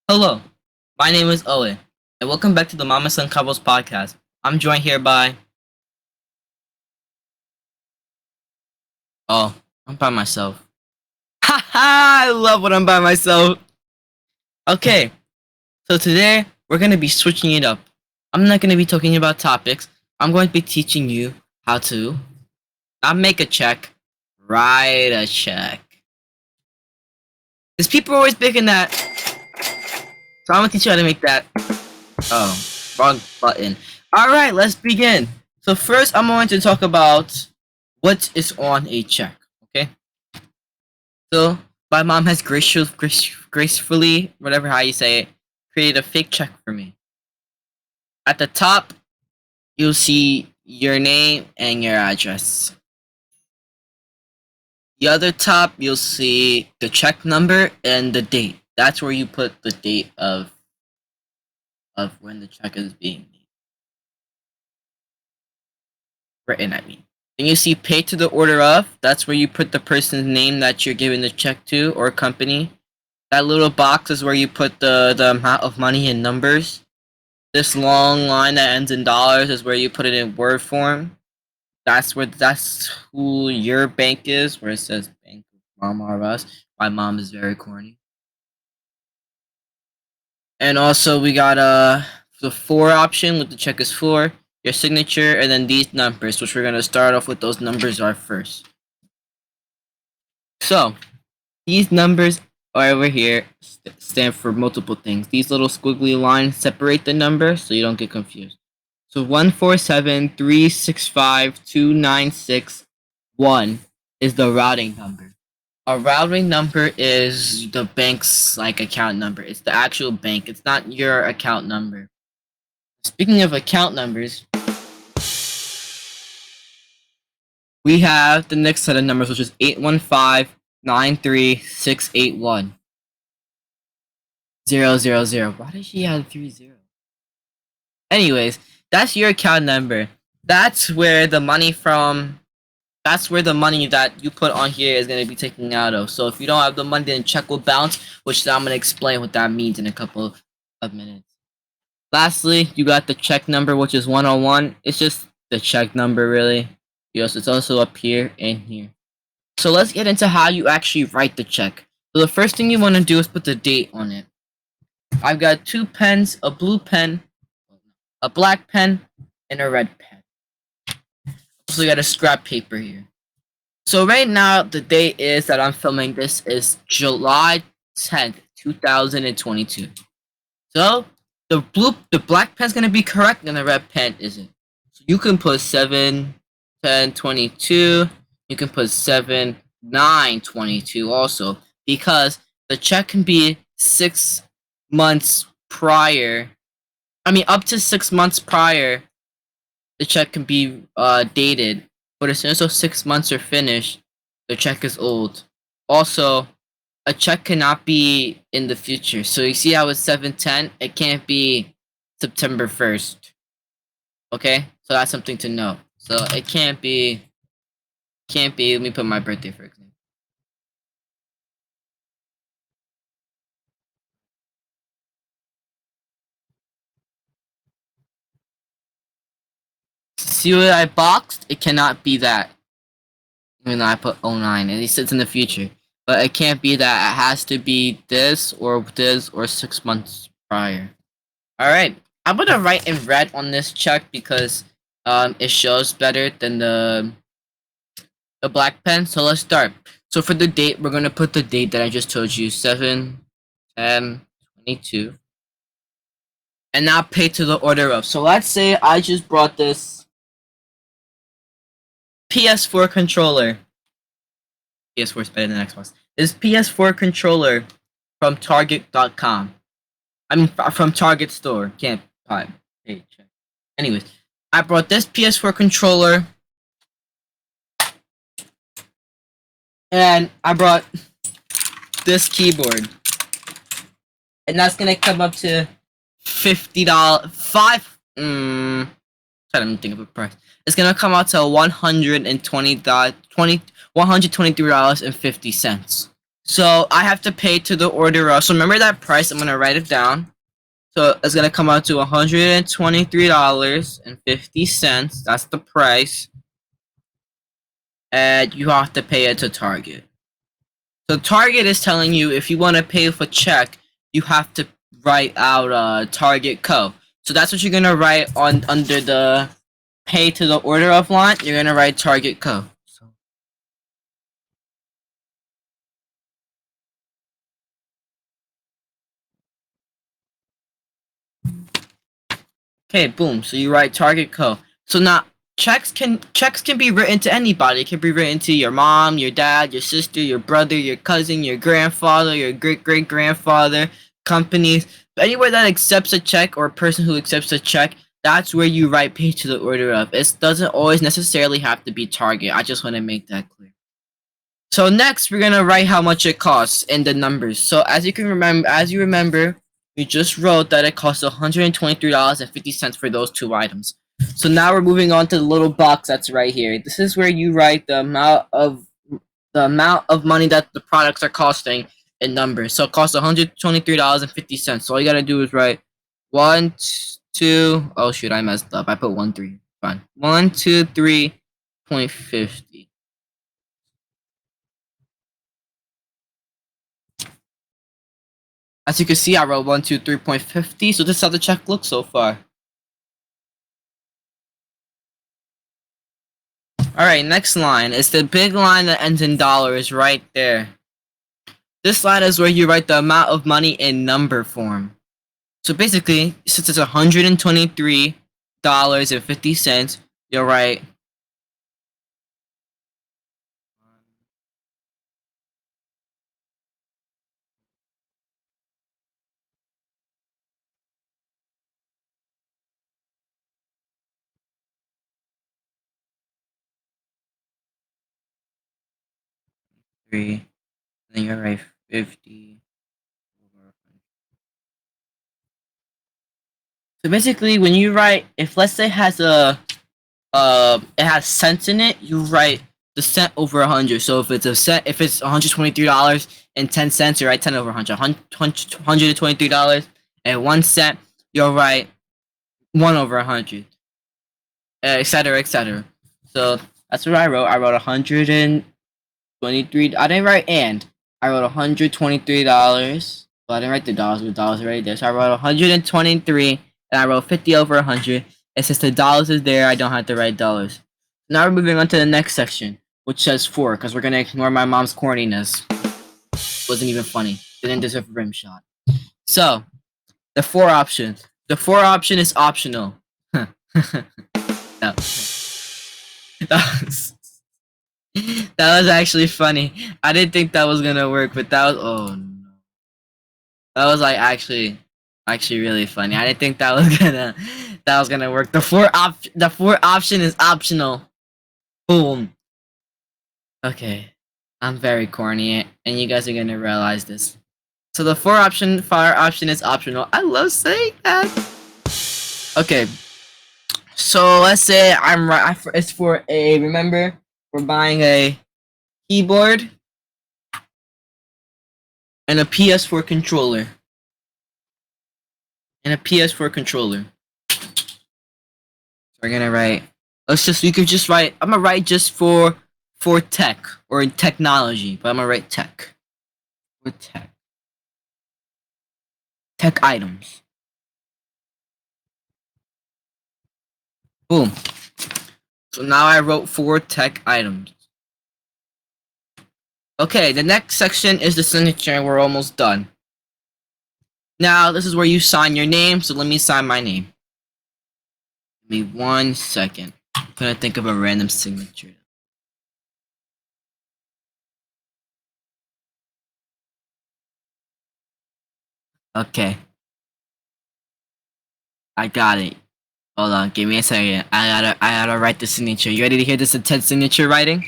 Hello, my name is Owen, and welcome back to the Mama Son Convos podcast. I'm joined here by. Oh, I'm by myself. Haha, I love when I'm by myself. Okay, so today we're going to be switching it up. I'm not going to be talking about topics. I'm going to be teaching you how to not make a check, write a check. Because people are always picking that. So I'm going to teach you how to make that. Oh, wrong button. Alright, let's begin. So first I'm going to talk about what is on a check, okay? So my mom has gracefully, whatever how you say it, created a fake check for me. At the top, you'll see your name and your address. The other top, you'll see the check number and the date. That's where you put the date of when the check is being written at me. Then you see pay to the order of. That's where you put the person's name that you're giving the check to or company. That little box is where you put the amount of money in numbers. This long line that ends in dollars is where you put it in word form. That's who your bank is, where it says Bank of Mama or Us. My mom is very corny. And also we got the 4 option with the check is 4, your signature, and then these numbers, which we're gonna start off with. Those numbers are first. So these numbers are over here stand for multiple things. These little squiggly lines separate the number so you don't get confused. So 147365296 is the routing number. A routing number is the bank's account number. It's the actual bank. It's not your account number. Speaking of account numbers, we have the next set of numbers, which is 815-93681. 000. Why does she have 30? Anyways, that's your account number. That's where the money that you put on here is going to be taken out of. So if you don't have the money, then check will bounce, which I'm going to explain what that means in a couple of minutes. Lastly, you got the check number, which is 101. It's just the check number, really. Yes, it's also up here and here. So let's get into how you actually write the check. So the first thing you want to do is put the date on it. I've got 2 pens, a blue pen, a black pen, and a red pen. Also got a scrap paper here. So right now, the date is that I'm filming this is July 10th, 2022. So the black pen's gonna be correct and the red pen isn't. So you can put 7/10/22. You can put 7/9/22 also, because the check can be 6 months prior. Up to 6 months prior, the check can be dated. But as soon as those 6 months are finished, the check is old. Also, a check cannot be in the future. So you see how it's 7/10? It can't be September 1st. Okay? So that's something to know. So it can't be, let me put my birthday for example. See what I boxed? It cannot be that. Even though I put 09, at least it's in the future. But it can't be that. It has to be this or 6 months prior. Alright, I'm gonna write in red on this check because it shows better than the black pen. So let's start. So for the date, we're gonna put the date that I just told you, 7/10/22. And now pay to the order of. So let's say I just brought this PS4 controller. PS4 is better than Xbox. This PS4 controller from Target.com. From Target store. Can't buy. Hey, check. Anyways, I brought this PS4 controller. And I brought this keyboard. And that's gonna come up to $50. Trying to think of a price. It's gonna come out to $123.50. So I have to pay to the order of. So remember that price. I'm gonna write it down. So it's gonna come out to $123.50. That's the price, and you have to pay it to Target. So Target is telling you if you want to pay with a check, you have to write out Target Co. So that's what you're gonna write on under the pay to the order of line. You're gonna write Target Co. Okay, boom. So you write Target Co. So now checks can be written to anybody. It can be written to your mom, your dad, your sister, your brother, your cousin, your grandfather, your great grandfather, companies. But anywhere that accepts a check or a person who accepts a check, that's where you write pay to the order of. It doesn't always necessarily have to be Target. I just want to make that clear. So next, we're gonna write how much it costs in the numbers. So as you remember, we just wrote that it costs $123.50 for those two items. So now we're moving on to the little box that's right here. This is where you write the amount of money that the products are costing in numbers. So it costs $123.50. So all you gotta do is write 1, 2. Oh shoot, I messed up. I put 1, 3. Fine. 123.50. As you can see, I wrote 123.50, so this is how the check looks so far. Alright, next line. It's the big line that ends in dollars right there. This line is where you write the amount of money in number form. So basically, since it's $123.50, you'll write 3, and then you'll write 50. So basically, when you write, if let's say it has it has cents in it, you write the cent over 100. So if it's a cent, if it's $123.10, you write 10 over 100. $123.01, you'll write 1 over 100, etc., etc. So that's what I wrote. I wrote 123. I didn't write and. I wrote $123. Well, I didn't write the dollars with dollars right there. So I wrote 123, and I wrote 50 over 100. And since the dollars is there, I don't have to write dollars. Now we're moving on to the next section, which says 4, because we're gonna ignore my mom's corniness. Wasn't even funny. Didn't deserve a rim shot. So the 4 options. The 4 option is optional. no. That was actually funny. I didn't think that was gonna work, but that was that was like actually really funny. I didn't think that was gonna work. The 4 option is optional. Boom. Okay. I'm very corny, and you guys are gonna realize this. So the 4 option is optional. I love saying that. Okay. So let's say I'm right. It's for a, remember, we're buying a keyboard and a PS4 controller. And a PS4 controller. So we're gonna write. You could just write. I'm gonna write just for tech or technology, but I'm gonna write tech. For tech. Tech items. Boom. So now I wrote 4 tech items. Okay, the next section is the signature, and we're almost done. Now, this is where you sign your name, so let me sign my name. Give me 1 second. I'm gonna think of a random signature. Okay. I got it. Hold on, give me a second. I gotta write the signature. You ready to hear this intense signature writing?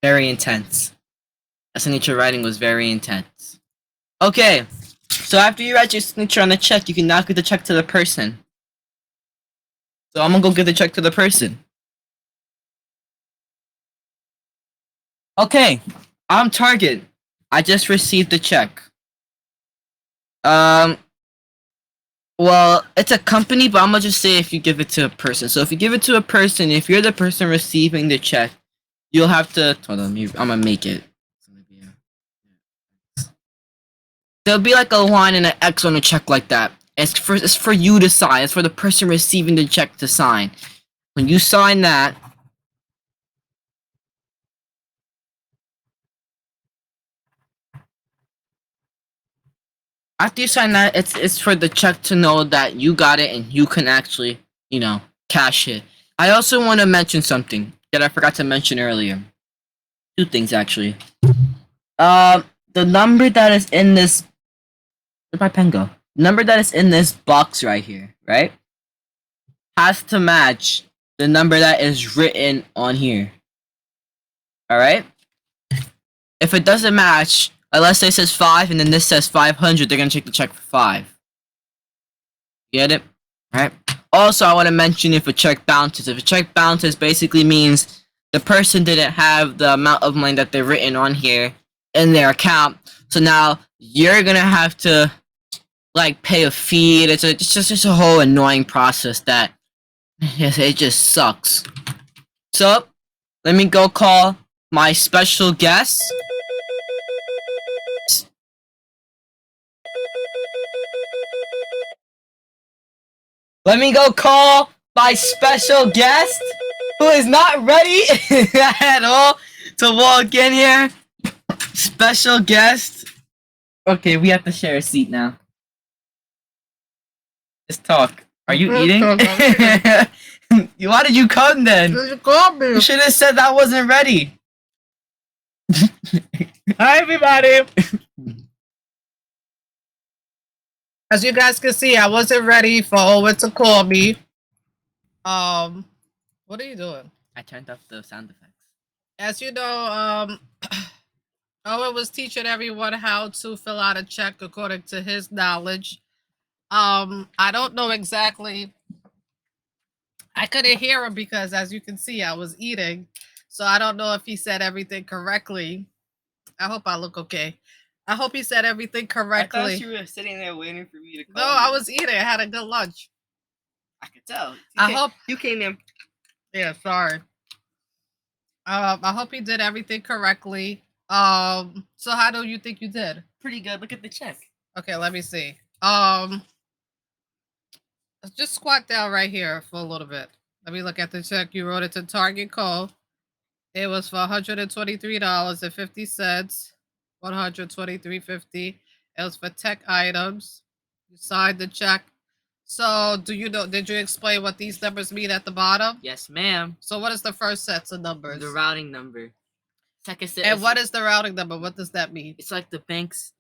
Very intense. The signature writing was very intense. Okay, so after you write your signature on the check, you can now give the check to the person. So I'm gonna go give the check to the person. Okay, I'm Target. I just received the check. Well, it's a company, but I'm gonna just say if you give it to a person. So if you give it to a person, if you're the person receiving the check, you'll have to. Hold on, I'm gonna make it. There'll be like a line and an X on a check like that. It's for you to sign. It's for the person receiving the check to sign. When you sign that, after you sign that, it's for the check to know that you got it and you can actually, cash it. I also want to mention something that I forgot to mention earlier. Two things actually. The number that is in this. Where'd my pen go? The number that is in this box right here, right, has to match the number that is written on here. All right. If it doesn't match, unless it says 5 and then this says 500, they're gonna check the check for 5. Get it? All right. Also, I want to mention if a check bounces. If a check bounces, basically means the person didn't have the amount of money that they're written on here in their account. So now you're gonna have to pay a fee. It's just a whole annoying process that it just sucks. So let me go call my special guest. Let me go call my special guest who is not ready at all to walk in here. Special guest. Okay, we have to share a seat now. Just talk. Are you eating? Why did you come then? You called me. You should have said I wasn't ready. Hi, everybody. As you guys can see, I wasn't ready for Owen to call me. What are you doing? I turned off the sound effects. As you know, Owen was teaching everyone how to fill out a check according to his knowledge. I don't know exactly. I couldn't hear him because, as you can see, I was eating. So I don't know if he said everything correctly. I hope I look okay. I hope he said everything correctly. I thought you were sitting there waiting for me to call. No, I was eating. I had a good lunch. I could tell. I hope you came in. Yeah, sorry. I hope you did everything correctly. So how do you think you did? Pretty good. Look at the check. Okay, let me see. Just squat down right here for a little bit. Let me look at the check. You wrote it to Target Co. It was for $123.50. $123.50. It was for tech items. You signed the check. So, did you explain what these numbers mean at the bottom? Yes, ma'am. So, what is the first sets of numbers? The routing number. Second set. And what is the routing number? What does that mean? It's like the bank's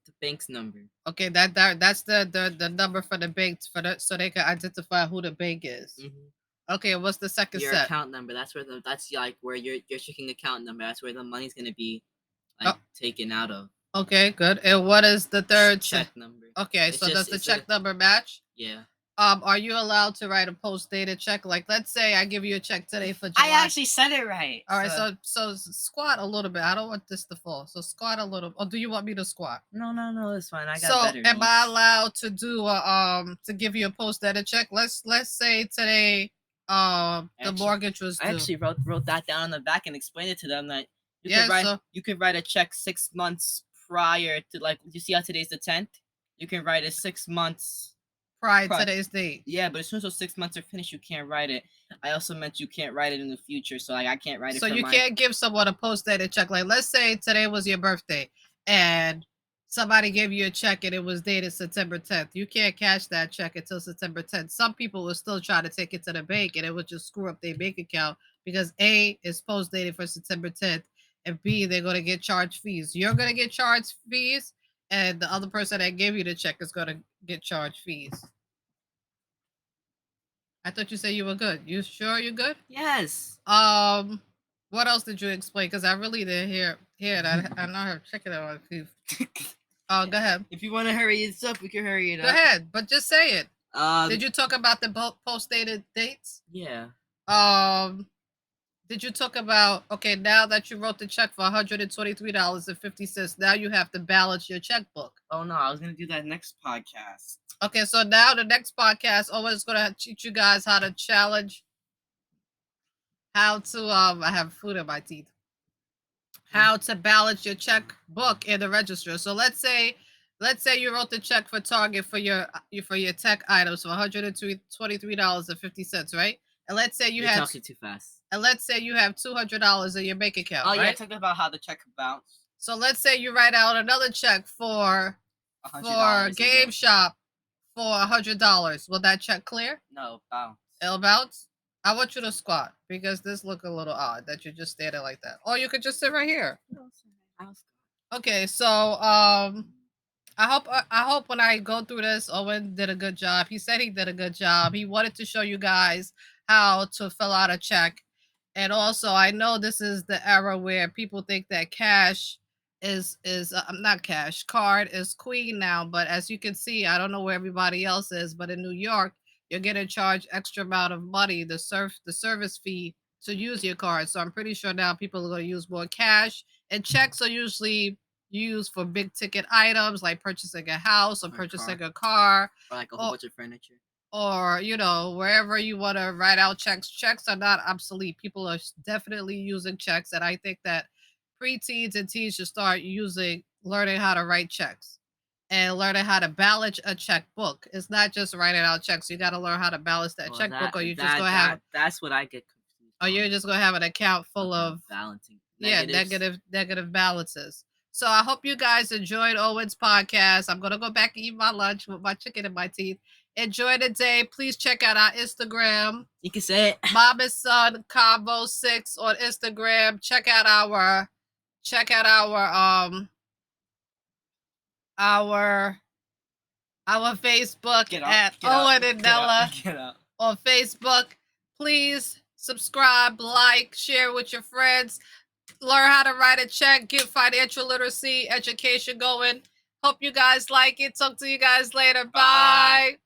number. Okay, that's the number for the bank so they can identify who the bank is. Mm-hmm. Okay, what's the second your set? Account number. That's where your checking account number. That's where the money's gonna be taken out of. Okay, good. And what is the third check number? Okay, so does the check number match? Yeah. Are you allowed to write a post-dated check? Like, let's say I give you a check today for July. I actually said it right. All right, so squat a little bit. I don't want this to fall. So squat a little. Or do you want me to squat? No, it's fine. I got better. So am I allowed to do to give you a post-dated check? Let's say today the mortgage was due. I actually wrote that down on the back and explained it to them that you could write a check 6 months prior to, you see how today's the 10th? You can write it 6 months prior to today's date. Yeah, but as soon as those 6 months are finished, you can't write it. I also meant you can't write it in the future, so I can't write it. So you can't give someone a post-dated check. Like, let's say today was your birthday, and somebody gave you a check and it was dated September 10th. You can't cash that check until September 10th. Some people will still try to take it to the bank, and it would just screw up their bank account because A, is post-dated for September 10th, and B, they're going to get charged fees. You're going to get charged fees, and the other person that gave you the check is going to get charged fees. I thought you said you were good. You sure you're good? Yes. What else did you explain? Because I really didn't hear it. I know her checking it on. Go ahead. If you want to hurry it up, we can hurry it up. Go ahead, but just say it. Did you talk about the post-dated dates? Yeah. Did you talk about, okay, now that you wrote the check for $123.50, now you have to balance your checkbook. Oh no, I was gonna do that next podcast. Okay, so now the next podcast, Owen's gonna teach you guys how to I have food in my teeth. How to balance your checkbook in the register. So let's say you wrote the check for Target for your tech items for $123.50, right? And let's say You're talking too fast. And let's say you have $200 in your bank account. Oh right? yeah, talking about how the check bounced. So let's say you write out another check for GameStop for $100. Will that check clear? No, bounce. It'll bounce. I want you to squat because this look a little odd that you're just standing like that. Or you could just sit right here. Okay, so I hope when I go through this, Owen did a good job. He said he did a good job. He wanted to show you guys how to fill out a check. And also, I know this is the era where people think that cash is not cash, card is queen now. But as you can see, I don't know where everybody else is, but in New York, you're getting charged extra amount of money, the service fee to use your card. So I'm pretty sure now people are going to use more cash, and checks are usually used for big ticket items like purchasing a house or purchasing a car, or like a whole bunch of furniture, or wherever you want to write out checks. Checks are not obsolete. People are definitely using checks, and I think that preteens and teens should start learning how to write checks and learning how to balance a checkbook. It's not just writing out checks. You got to learn how to balance that checkbook, or you're just gonna have. That's what I get confused. Or you're just gonna have an account full of balancing. Negative balances. So I hope you guys enjoyed Owen's podcast. I'm gonna go back and eat my lunch with my chicken in my teeth. Enjoy the day. Please check out our Instagram. You can say it. Mom and Son Convo 6 on Instagram. Check out our Facebook at Owen and Nella on Facebook. Please subscribe, like, share with your friends. Learn how to write a check, get financial literacy education going. Hope you guys like it. Talk to you guys later. Bye.